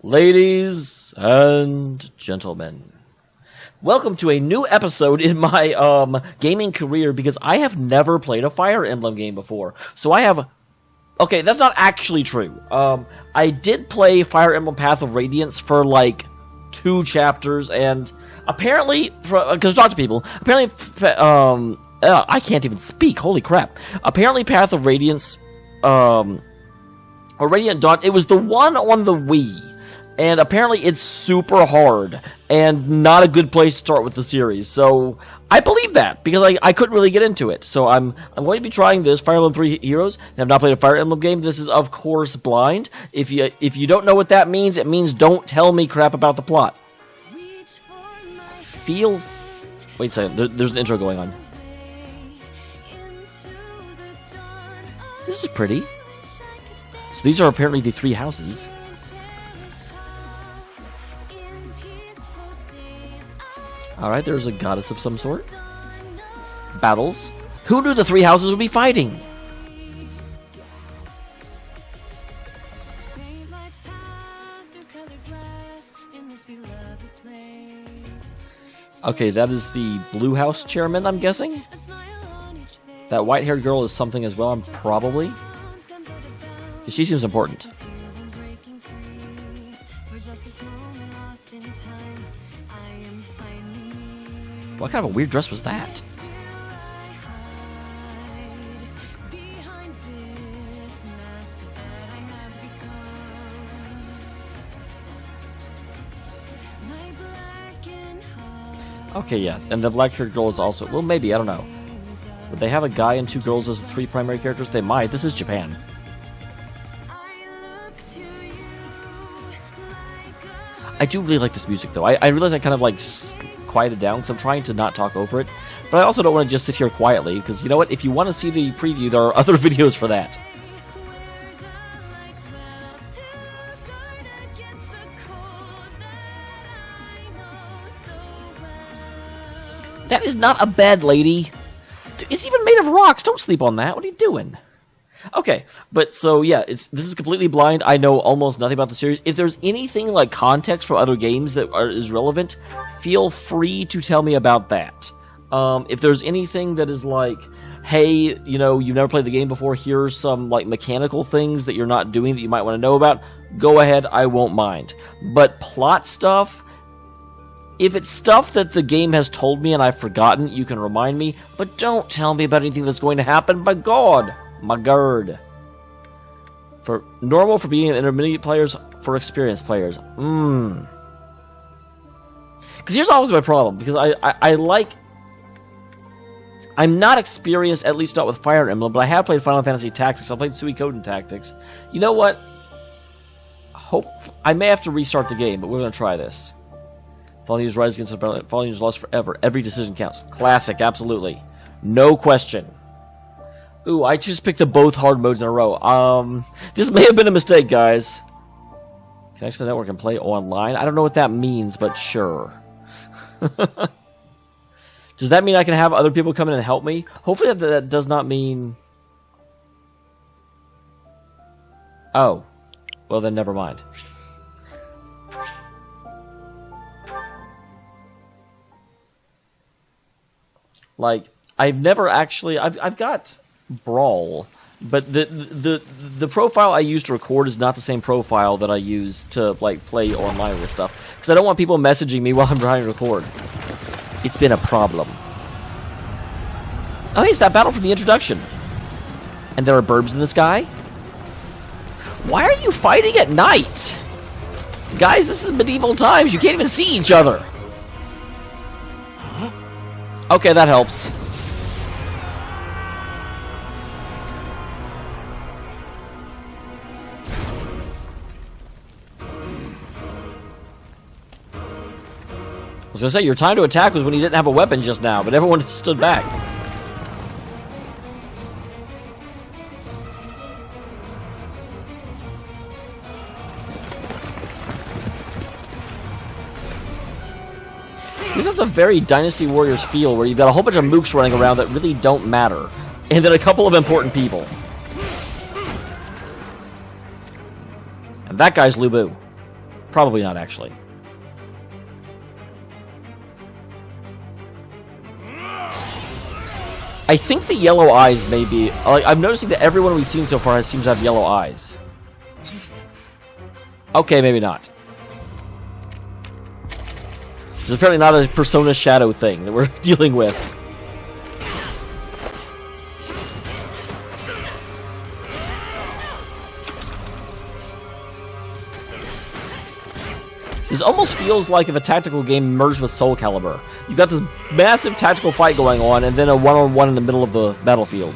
Ladies and gentlemen, welcome to a new episode in my gaming career because I have never played a Fire Emblem game before. So I have... Okay, that's not actually true. I did play Fire Emblem Path of Radiance for like 2 chapters, and apparently, because talk to people, apparently, I can't even speak, holy crap. Apparently Path of Radiance, or Radiant Dawn, it was the one on the Wii. And apparently it's super hard and not a good place to start with the series. So I believe that because I couldn't really get into it. So I'm going to be trying this Fire Emblem 3 Heroes. I have not played a Fire Emblem game. This is of course blind. If you don't know what that means, it means don't tell me crap about the plot. Wait a second. There's an intro going on. This is pretty. So these are apparently the 3 houses. Alright, there's a goddess of some sort. Battles. Who knew the 3 houses would be fighting? Okay, that is the Blue House chairman, I'm guessing? That white-haired girl is something as well, probably. Because she seems important. What kind of a weird dress was that? Okay, yeah, and the black-haired girl is also... Well, maybe, I don't know. Would they have a guy and 2 girls as 3 primary characters? They might. This is Japan. I do really like this music, though. I realize I kind of, like... quieted down because I'm trying to not talk over it, but I also don't want to just sit here quietly because you know what, if you want to see the preview, there are other videos for that. That is not a bed, lady. It's even made of rocks. Don't sleep on that. What are you doing? Okay, but so yeah, this is completely blind. I know almost nothing about the series. If there's anything like context from other games that is relevant, feel free to tell me about that. If there's anything that is like, hey, you know, you've never played the game before, here's some like mechanical things that you're not doing that you might want to know about, go ahead, I won't mind. But plot stuff, if it's stuff that the game has told me and I've forgotten, you can remind me, but don't tell me about anything that's going to happen, by God. My god. For normal for being intermediate players, for experienced players. Because here's always my problem, because I like... I'm not experienced, at least not with Fire Emblem, but I have played Final Fantasy Tactics, I've played Suikoden Tactics. You know what? I may have to restart the game, but we're going to try this. Fallen News Rise Against the Fallen News Lost Forever. Every decision counts. Classic, absolutely. No question. Ooh, I just picked up both hard modes in a row. This may have been a mistake, guys. Connection to the network and play online? I don't know what that means, but sure. Does that mean I can have other people come in and help me? Hopefully that does not mean... Oh. Well, then never mind. Like, I've never actually... I've got... Brawl, but the profile I use to record is not the same profile that I use to like play online with stuff, because I don't want people messaging me while I'm trying to record. It's been a problem. Oh, hey, it's that battle from the introduction. And there are burbs in the sky? Why are you fighting at night? Guys, this is medieval times. You can't even see each other. Okay, that helps. I was going to say, your time to attack was when you didn't have a weapon just now, but everyone stood back. This has a very Dynasty Warriors feel, where you've got a whole bunch of mooks running around that really don't matter, and then a couple of important people. And that guy's Lubu. Probably not, actually. I think the yellow eyes may be... I'm noticing that everyone we've seen so far seems to have yellow eyes. Okay, maybe not. It's apparently not a Persona Shadow thing that we're dealing with. This almost feels like if a tactical game merged with Soul Calibur. You've got this massive tactical fight going on, and then a one-on-one in the middle of the battlefield.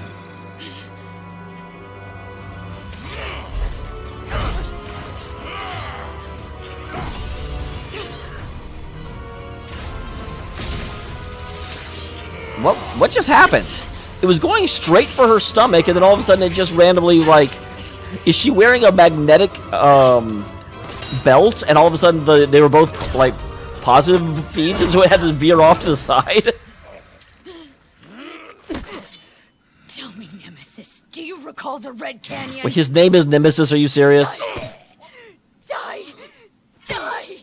What just happened? It was going straight for her stomach, and then all of a sudden it just randomly, like... Is she wearing a magnetic, belt, and all of a sudden they were both, like, positive feeds, and so it had to veer off to the side? Tell me, Nemesis, do you recall the Red Canyon? Wait, his name is Nemesis, are you serious? Die! Die!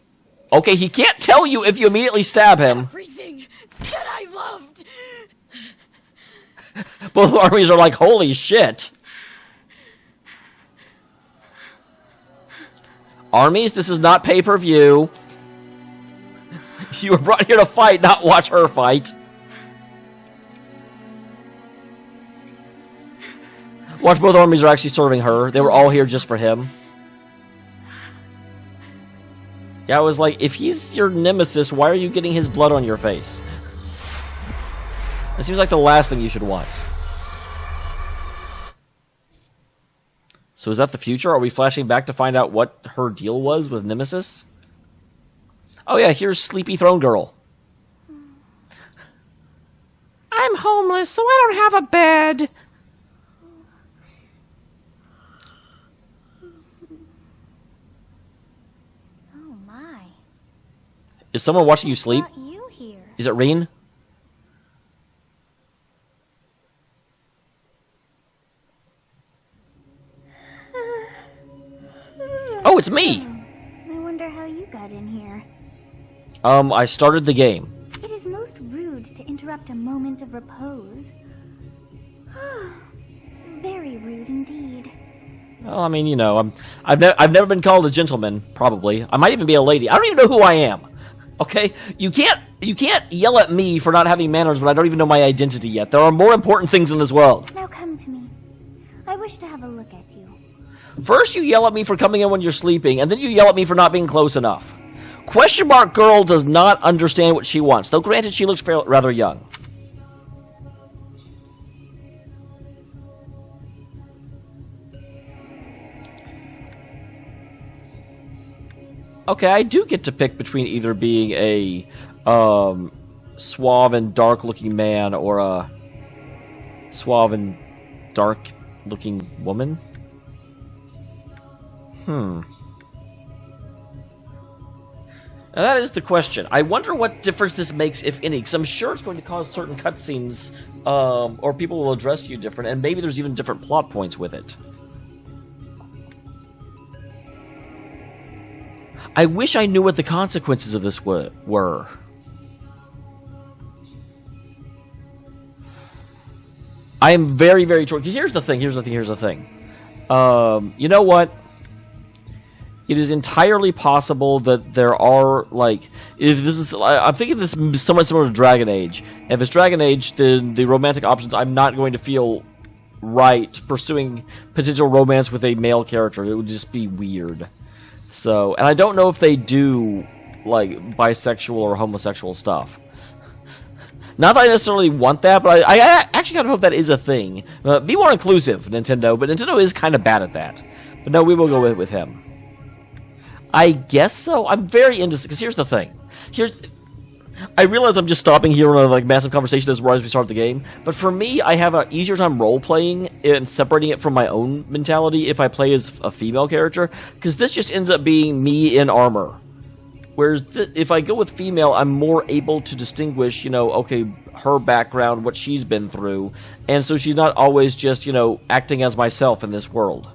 Okay, he can't tell you if you immediately stab him. Everything that I loved! Both armies are like, holy shit. Armies, this is not pay-per-view. You were brought here to fight, not watch her fight. Watch, both armies are actually serving her. They were all here just for him. Yeah, I was like, if he's your nemesis, why are you getting his blood on your face? It seems like the last thing you should want. So is that the future? Are we flashing back to find out what her deal was with Nemesis? Oh yeah, here's Sleepy Throne Girl. I'm homeless, so I don't have a bed. Oh my. Is someone watching you sleep? Brought you here. Is it Rean? Oh, it's me! I wonder how you got in here. I started the game. It is most rude to interrupt a moment of repose. Very rude indeed. Well, I mean, you know, I've never been called a gentleman, probably. I might even be a lady. I don't even know who I am. Okay? You can't yell at me for not having manners when I don't even know my identity yet. There are more important things in this world. Now come to me. I wish to have a look at you. First you yell at me for coming in when you're sleeping, and then you yell at me for not being close enough. Question mark girl does not understand what she wants, though granted she looks rather young. Okay, I do get to pick between either being a suave and dark-looking man or a suave and dark-looking woman. Now that is the question. I wonder what difference this makes, if any, because I'm sure it's going to cause certain cutscenes, or people will address you different, and maybe there's even different plot points with it. I wish I knew what the consequences of this were. I am very, very torn. Because here's the thing. You know what? It is entirely possible that there are, like, if this is, I'm thinking this is somewhat similar to Dragon Age. And if it's Dragon Age, then the romantic options, I'm not going to feel right pursuing potential romance with a male character. It would just be weird. So, and I don't know if they do, like, bisexual or homosexual stuff. Not that I necessarily want that, but I actually kind of hope that is a thing. Be more inclusive, Nintendo, but Nintendo is kind of bad at that. But no, we will go with him. I guess so. I'm very into... Because here's the thing. I realize I'm just stopping here on a like massive conversation as we start the game, but for me, I have an easier time role-playing and separating it from my own mentality if I play as a female character, because this just ends up being me in armor. Whereas if I go with female, I'm more able to distinguish, you know, okay, her background, what she's been through, and so she's not always just, you know, acting as myself in this world.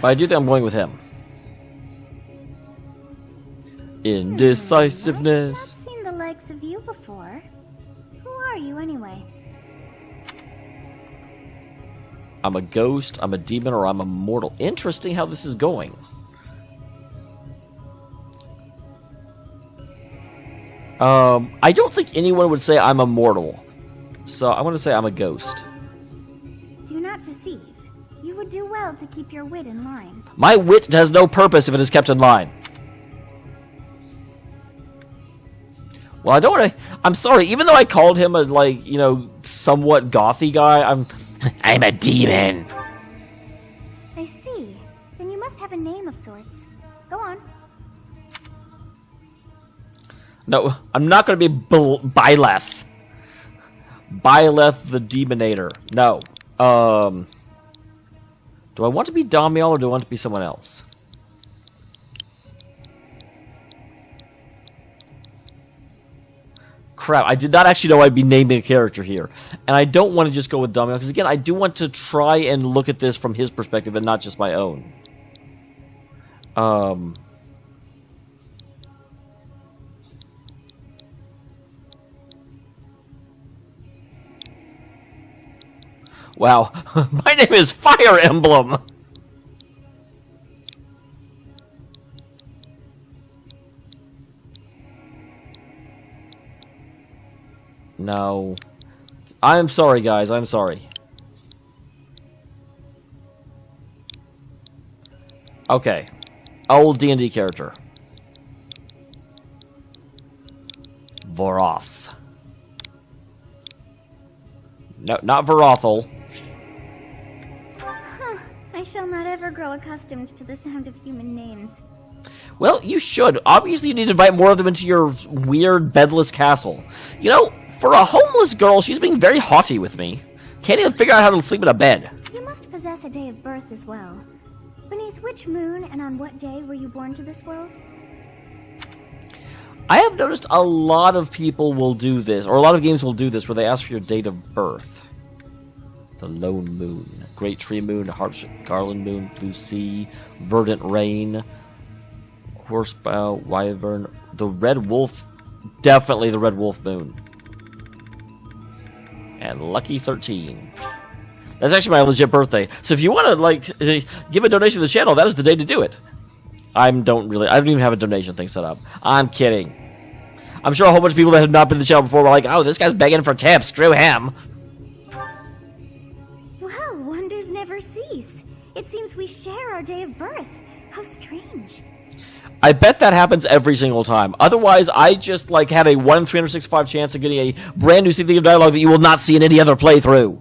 But I do think I'm going with him. Indecisiveness. I've not seen the likes of you before. Who are you anyway? I'm a ghost, I'm a demon, or I'm a mortal. Interesting how this is going. I don't think anyone would say I'm a mortal. So I want to say I'm a ghost. Do not deceive. You would do well to keep your wit in line. My wit has no purpose if it is kept in line. Well, I don't want to... I'm sorry, even though I called him a, like, you know, somewhat gothy guy, I'm a demon. I see. Then you must have a name of sorts. Go on. No, I'm not going to be Byleth. Byleth the Demonator. No. Do I want to be Dameol or do I want to be someone else? Crap, I did not actually know I'd be naming a character here. And I don't want to just go with Dameol, because again, I do want to try and look at this from his perspective and not just my own. Wow, my name is Fire Emblem! No. I'm sorry, guys, I'm sorry. Okay. Old D&D character. Voroth. No, not Vorothel. I shall not ever grow accustomed to the sound of human names. Well, you should. Obviously, you need to invite more of them into your weird, bedless castle. You know, for a homeless girl, she's being very haughty with me. Can't even figure out how to sleep in a bed. You must possess a day of birth as well. Beneath which moon and on what day were you born to this world? I have noticed a lot of people will do this, or a lot of games will do this, where they ask for your date of birth. The Lone Moon, Great Tree Moon, Harsh Garland Moon, Blue Sea, Verdant Rain, Horsebow, Wyvern, the Red Wolf, definitely the Red Wolf Moon. And Lucky 13. That's actually my legit birthday. So if you want to, like, give a donation to the channel, that is the day to do it. I don't even have a donation thing set up. I'm kidding. I'm sure a whole bunch of people that have not been to the channel before were like, oh, this guy's begging for tips. Screw him. Well, wonders never cease. It seems we share our day of birth. How strange. I bet that happens every single time. Otherwise, I just, like, had a 1 in 365 chance of getting a brand new thing of dialogue that you will not see in any other playthrough.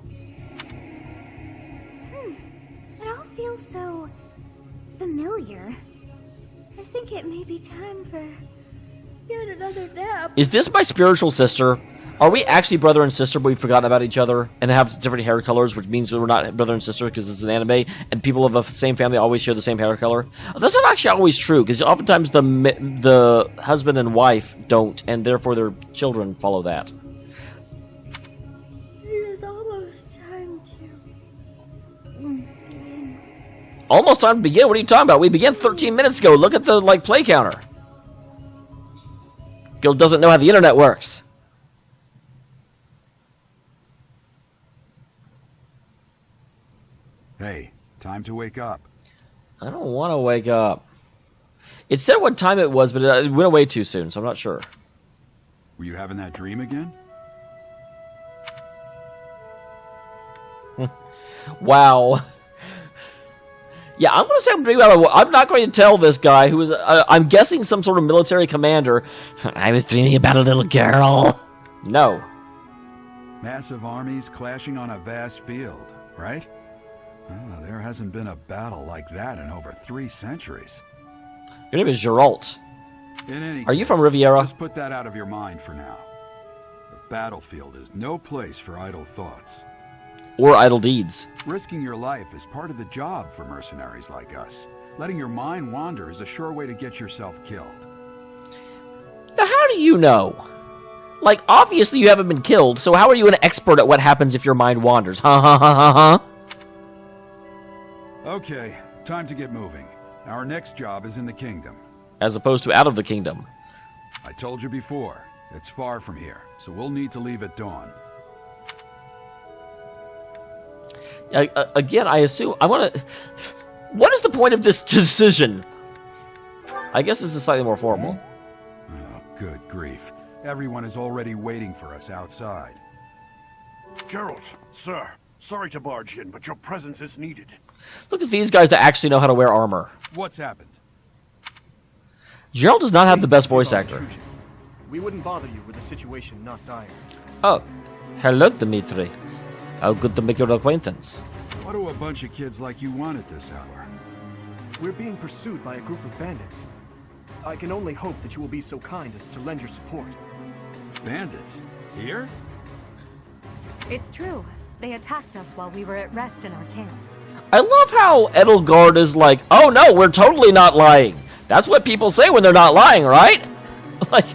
It all feels so familiar. I think it may be time for yet another nap. Is this my spiritual sister? Are we actually brother and sister, but we've forgotten about each other and have different hair colors, which means we're not brother and sister because it's an anime, and people of the same family always share the same hair color? That's not actually always true, because oftentimes the husband and wife don't, and therefore their children follow that. It is almost time to begin. Almost time to begin? What are you talking about? We began 13 minutes ago. Look at the, like, play counter. Guild doesn't know how the internet works. Hey, time to wake up. I don't want to wake up. It said what time it was, but it went away too soon, so I'm not sure. Were you having that dream again? Wow. Yeah, I'm going to say I'm dreaming about it. I'm not going to tell this guy who is, I'm guessing some sort of military commander, I was dreaming about a little girl. No. Massive armies clashing on a vast field, right? Oh, there hasn't been a battle like that in over 3 centuries. Your name is Geralt. In any Are you case, from Riviera? Just put that out of your mind for now. The battlefield is no place for idle thoughts. Or idle deeds. Risking your life is part of the job for mercenaries like us. Letting your mind wander is a sure way to get yourself killed. Now, how do you know? Like, obviously you haven't been killed, so how are you an expert at what happens if your mind wanders? Ha. Okay, time to get moving. Our next job is in the kingdom. as opposed to out of the kingdom. I told you before, it's far from here, so we'll need to leave at dawn. Again, I assume I want to. What is the point of this decision? I guess this is slightly more formal. Oh, good grief. Everyone is already waiting for us outside. Gerald, sir, sorry to barge in, but your presence is needed. Look at these guys that actually know how to wear armor. What's happened? Gerald does not have the best voice actor. We wouldn't bother you with a situation not dire. Oh, hello, Dimitri. How good to make your acquaintance. What do a bunch of kids like you want at this hour? We're being pursued by a group of bandits. I can only hope that you will be so kind as to lend your support. Bandits? Here? It's true. They attacked us while we were at rest in our camp. I love how Edelgard is like, oh no, we're totally not lying. That's what people say when they're not lying, right? Like,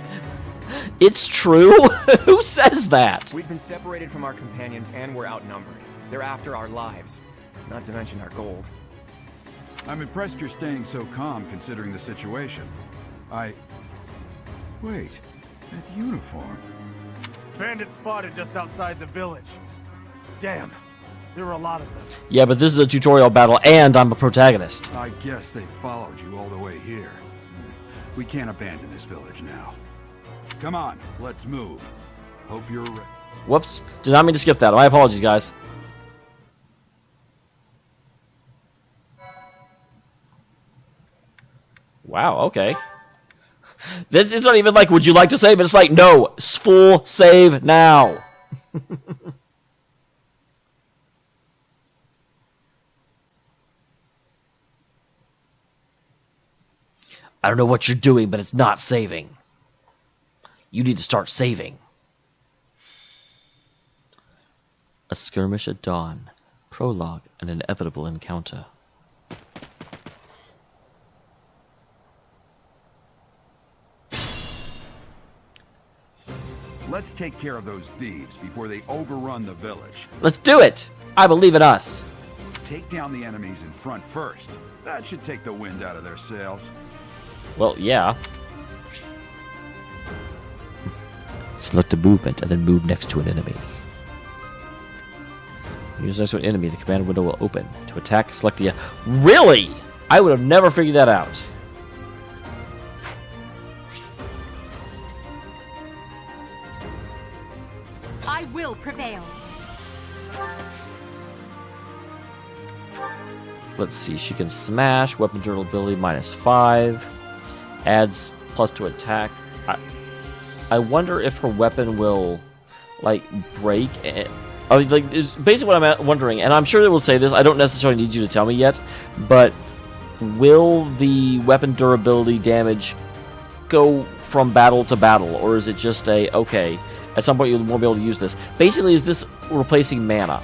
it's true? Who says that? We've been separated from our companions and we're outnumbered. They're after our lives, not to mention our gold. I'm impressed you're staying so calm considering the situation. Wait, that uniform. Bandits spotted just outside the village. Damn, there were a lot of them. Yeah, but this is a tutorial battle and I'm a protagonist. I guess they followed you all the way here. We can't abandon this village now. Come on, let's move. Hope you're ready. Whoops. Did not mean to skip that. My apologies, guys. Wow, okay. It's not even like, would you like to save? It's like, no, full save now. I don't know what you're doing, but it's not saving. You need to start saving. A skirmish at dawn. Prologue, an inevitable encounter. Let's take care of those thieves before they overrun the village. Let's do it! I believe in us. Take down the enemies in front first. That should take the wind out of their sails. Well, yeah. Select a movement and then move next to an enemy. Use next to an enemy, the command window will open. To attack, select the... Really? I would have never figured that out. I will prevail. Let's see, she can smash, weapon durability -5, adds plus to attack. I wonder if her weapon will, like, break. I mean, like, is basically what I'm wondering, and I'm sure they will say this. I don't necessarily need you to tell me yet, but will the weapon durability damage go from battle to battle, or is it just a, okay, at some point you won't be able to use this? Basically, is this replacing mana?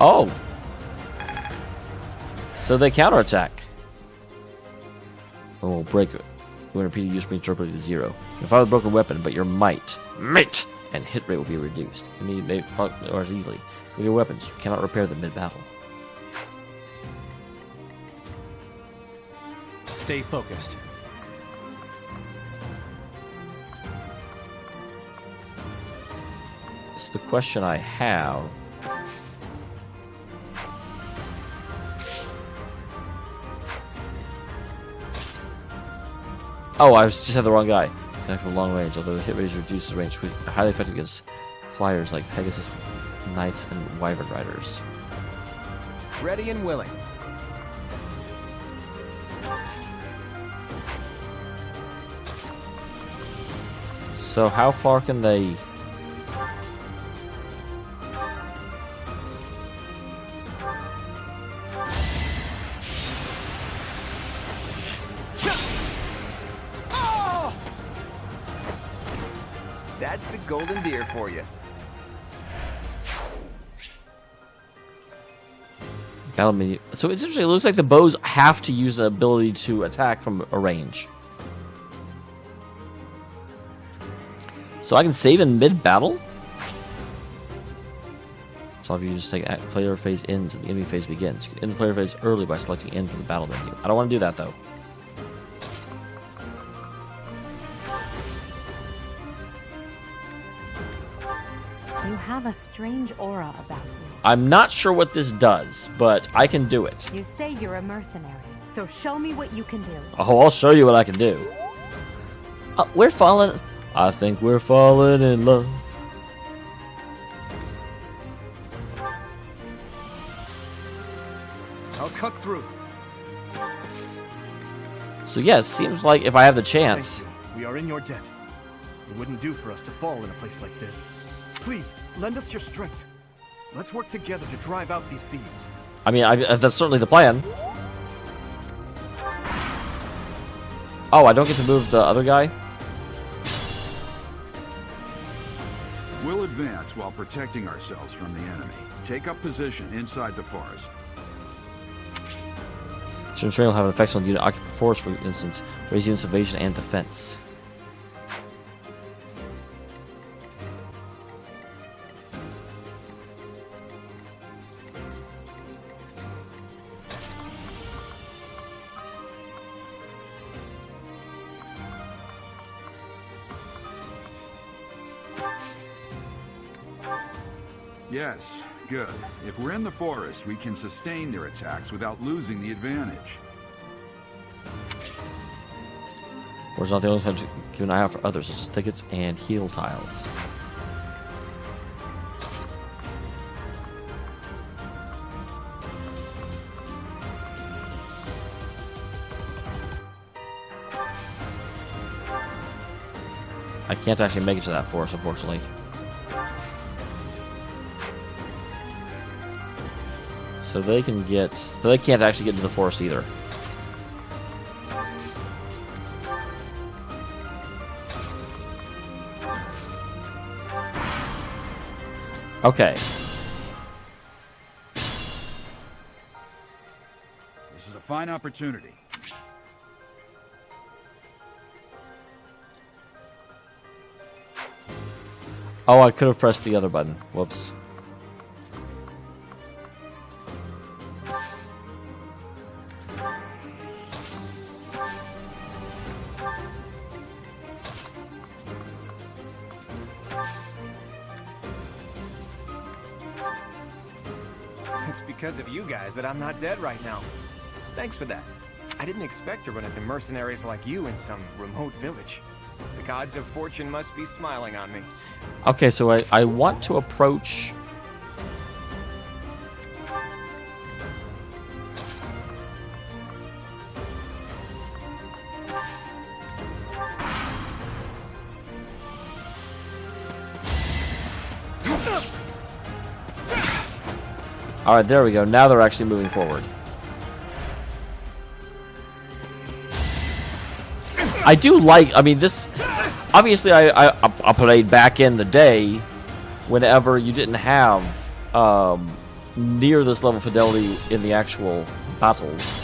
Oh. So they counterattack. Oh, break it. When repeated use brings durability to 0. You fire with a broken weapon, but your might, and hit rate will be reduced. You need maybe or as easily. With your weapons, you cannot repair them mid-battle. Stay focused. So the question I have... Oh, I just had the wrong guy. Connect from long range, although the hit rate reduces range, highly effective against flyers like Pegasus Knights and Wyvern Riders. Ready and willing. So how far can they... That's the golden deer for you. So it's interesting. It looks like the bows have to use an ability to attack from a range. So I can save in mid-battle? So if you just take player phase ends and the enemy phase begins. You can end the player phase early by selecting end from the battle menu. I don't want to do that though. You have a strange aura about you. I'm not sure what this does, but I can do it. You say you're a mercenary, so show me what you can do. Oh, I'll show you what I can do. We're falling. I think we're falling in love. I'll cut through. So yes, seems like if I have the chance. Thank you. We are in your debt. It wouldn't do for us to fall in a place like this. Please, lend us your strength. Let's work together to drive out these thieves. I mean, that's certainly the plan. Oh, I don't get to move the other guy? We'll advance while protecting ourselves from the enemy. Take up position inside the forest. Certain terrain will have an effect on the unit occupant force, for instance, raise units evasion and defense. Yes, good. If we're in the forest, we can sustain their attacks without losing the advantage. Whereas not the only time to keep an eye out for others, such as thickets and heal tiles. I can't actually make it to that forest, unfortunately. So they can get... So they can't actually get into the forest either. Okay. This is a fine opportunity. Oh, I could have pressed the other button. Whoops. It's because of you guys that I'm not dead right now. Thanks for that. I didn't expect to run into mercenaries like you in some remote village. The gods of fortune must be smiling on me. Okay, so I want to approach... Alright, there we go. Now they're actually moving forward. I do like... I mean, this... Obviously, I played back in the day whenever you didn't have near this level of fidelity in the actual battles.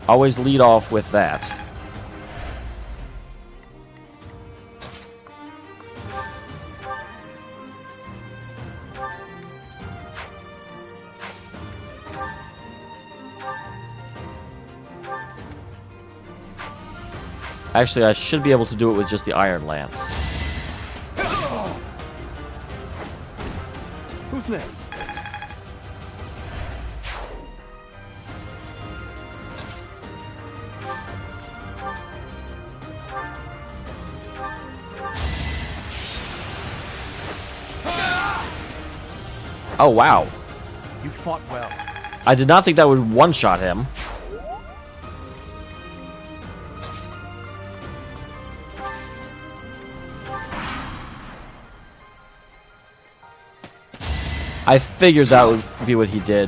Always lead off with that. Actually, I should be able to do it with just the Iron Lance. Who's next? Oh, wow. You fought well. I did not think that would one-shot him. I figured that would be what he did.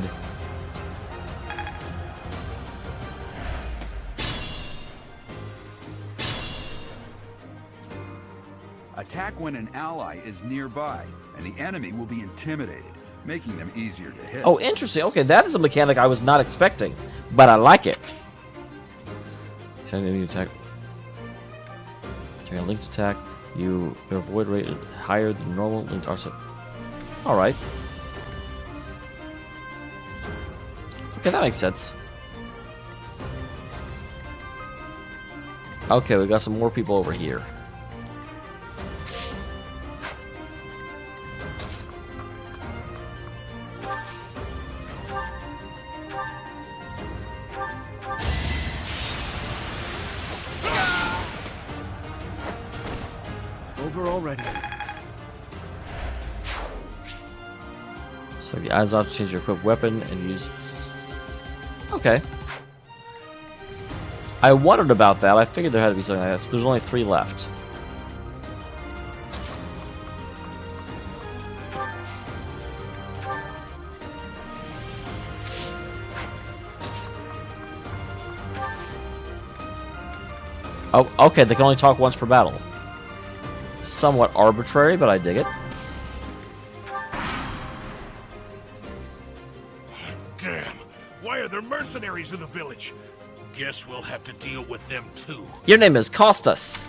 Attack when an ally is nearby, and the enemy will be intimidated, making them easier to hit. Oh, interesting. Okay, that is a mechanic I was not expecting, but I like it. Enemy attack. During a linked attack, your avoid rate is higher than normal linked arsenal. All right. Okay, that makes sense. Okay, we got some more people over here. Over already. So the eyes off to change your equipped weapon and use. Okay. I wondered about that. I figured there had to be something like that. So there's only 3 left. Oh, okay. They can only talk once per battle. Somewhat arbitrary, but I dig it. Damn! Why are there mercenaries in the village? Guess we'll have to deal with them too. Your name is Costas.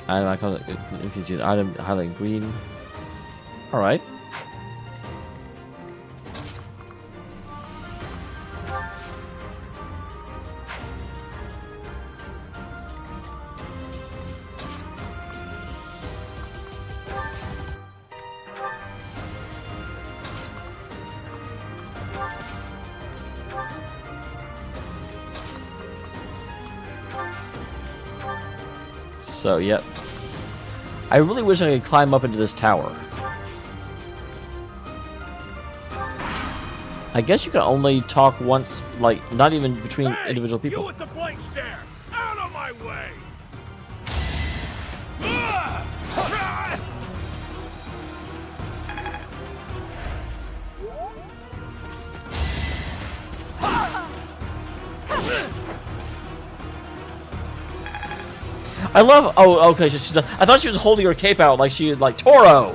I call it an item highlight green. All right. So, yep. I really wish I could climb up into this tower. I guess you can only talk once, like, not even between individual people. You with the blank stare! Out of my way! I love. Oh, okay. She's. I thought she was holding her cape out like she like Toro.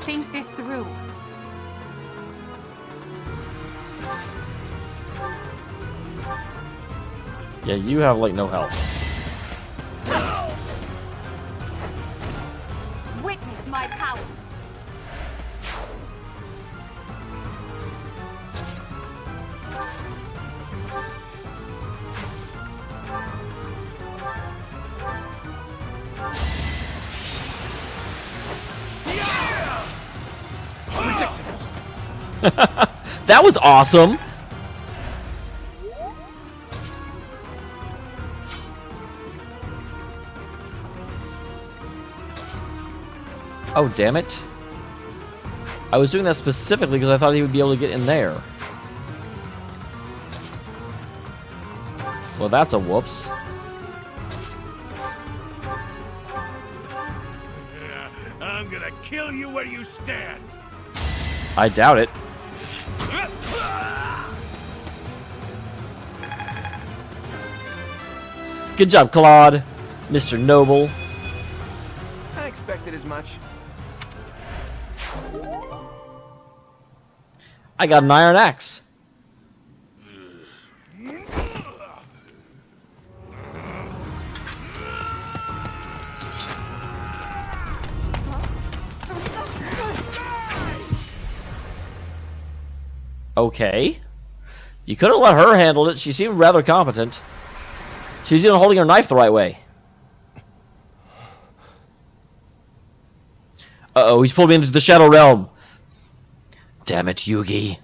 Think this through. Yeah, you have like no health. Witness my power. That was awesome. Oh, damn it. I was doing that specifically because I thought he would be able to get in there. Well, that's a whoops. Yeah, I'm gonna kill you where you stand! I doubt it. Good job, Claude. Mr. Noble. I expected as much. I got an iron axe. Okay. You could have let her handle it. She seemed rather competent. She's even holding her knife the right way. Uh-oh, he's pulled me into the Shadow Realm. Damn it, Yugi.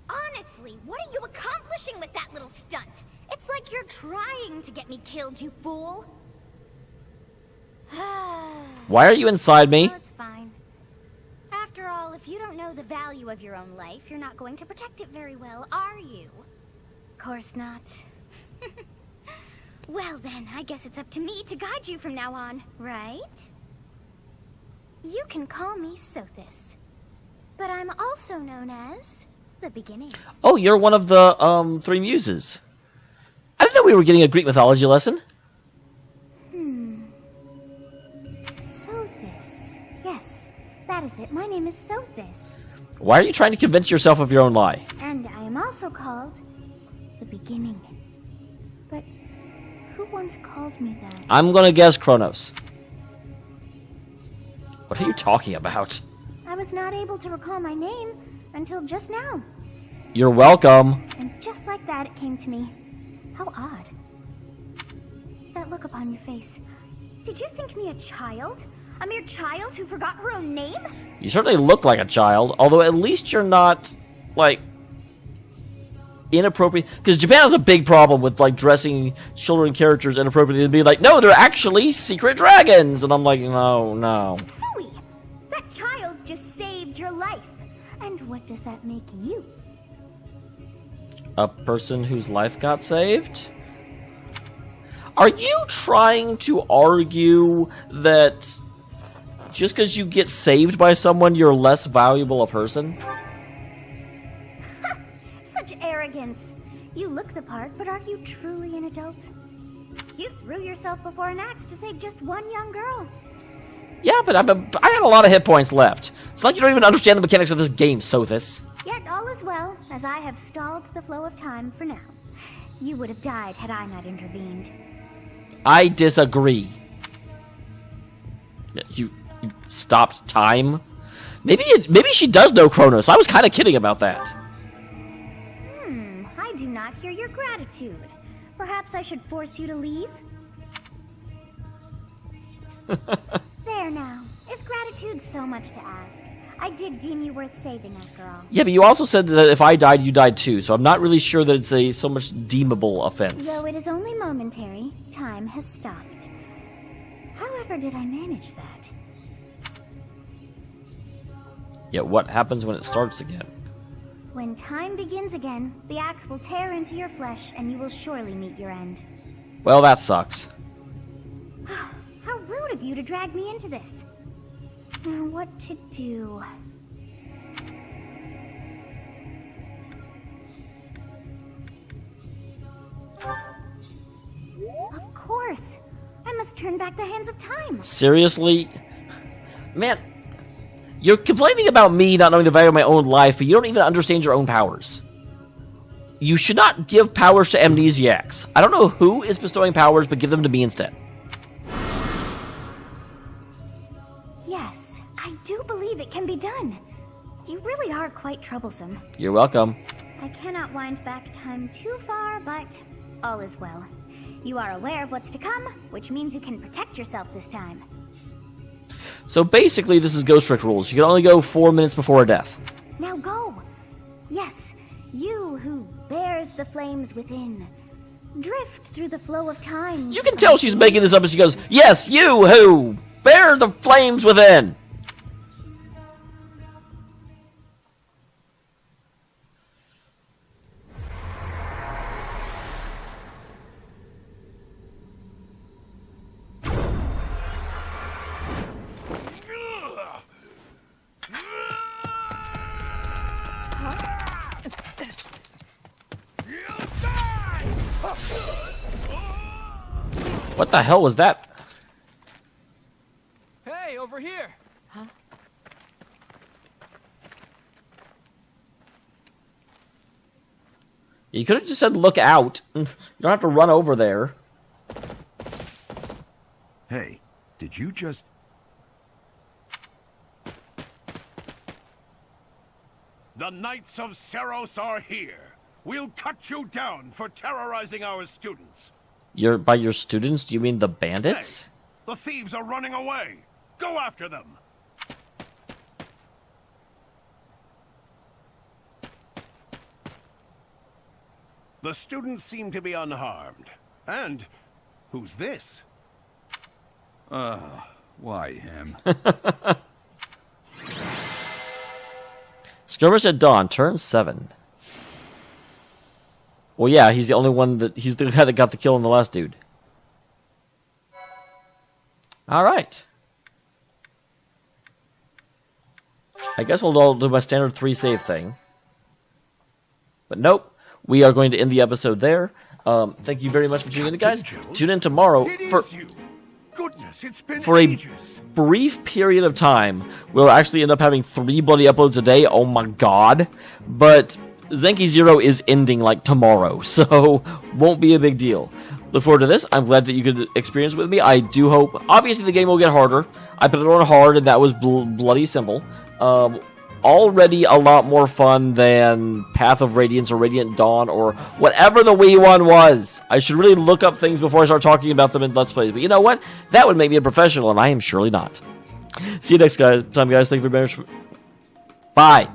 Honestly, what are you accomplishing with that little stunt? It's like you're trying to get me killed, you fool. Why are you inside me? Well, it's fine. After all, if you don't know the value of your own life, you're not going to protect it very well, are you? Course not. Well then, I guess it's up to me to guide you from now on, right? You can call me Sothis, but I'm also known as the Beginning. Oh, you're one of the 3 muses. I didn't know we were getting a Greek mythology lesson. Sothis. Yes, that is it. My name is Sothis. Why are you trying to convince yourself of your own lie? And I am also called the Beginning. But who once called me that? I'm gonna guess Kronos. What are you talking about? I was not able to recall my name until just now. You're welcome. And just like that, it came to me. How odd. That look upon your face. Did you think me a child? A mere child who forgot her own name? You certainly look like a child, although at least you're not, like, inappropriate. Because Japan has a big problem with, like, dressing children characters inappropriately and be like, no, they're actually secret dragons. And I'm like, no. Phooey! That child just saved your life. And what does that make you? A person whose life got saved? Are you trying to argue that just because you get saved by someone, you're less valuable a person? Such arrogance. You look the part, but are you truly an adult? You threw yourself before an axe to save just one young girl. Yeah, but I got a lot of hit points left. It's like you don't even understand the mechanics of this game, Sothis. Yet all is well, as I have stalled the flow of time for now. You would have died had I not intervened. I disagree. You stopped time? Maybe she does know Kronos. I was kind of kidding about that. I do not hear your gratitude. Perhaps I should force you to leave? There now. Is gratitude so much to ask? I did deem you worth saving after all. Yeah, but you also said that if I died, you died too, so I'm not really sure that it's a so much deemable offense. Though it is only momentary, time has stopped. However did I manage that? Yet what happens when it starts again? When time begins again, the axe will tear into your flesh and you will surely meet your end. Well, that sucks. How rude of you to drag me into this. Now, what to do? Of course! I must turn back the hands of time! Seriously? Man, you're complaining about me not knowing the value of my own life, but you don't even understand your own powers. You should not give powers to amnesiacs. I don't know who is bestowing powers, but give them to me instead. Yes, I do believe it can be done. You really are quite troublesome. You're welcome. I cannot wind back time too far, but all is well. You are aware of what's to come, which means you can protect yourself this time. So basically, this is Ghost Trick rules. You can only go 4 minutes before a death. Now go! Yes, you who bears the flames within. Drift through the flow of time. You can tell she's making this up as she goes, yes, you who bear the flames within. What the hell was that? Hey, over here! You could have just said, look out. You don't have to run over there. Hey, did you just... The Knights of Seros are here. We'll cut you down for terrorizing our students. By your students, do you mean the bandits? Hey, the thieves are running away. Go after them. The students seem to be unharmed. And who's this? Why him? Skirmish at dawn, turn 7. Well, yeah, he's the only one he's the guy that got the kill on the last dude. Alright. I guess we'll do my standard 3 save thing. But nope, we are going to end the episode there. Thank you very much for tuning in, guys. Tune in tomorrow for a brief period of time. We'll actually end up having 3 bloody uploads a day. Oh my god. But Zenki Zero is ending like tomorrow, so won't be a big deal. Look forward to this. I'm glad that you could experience it with me. I do hope. Obviously, the game will get harder. I put it on hard, and that was bloody simple. Already a lot more fun than Path of Radiance or Radiant Dawn or whatever the Wii one was. I should really look up things before I start talking about them in Let's Plays. But you know what? That would make me a professional, and I am surely not. See you next time, guys. Thank you very much. Bye.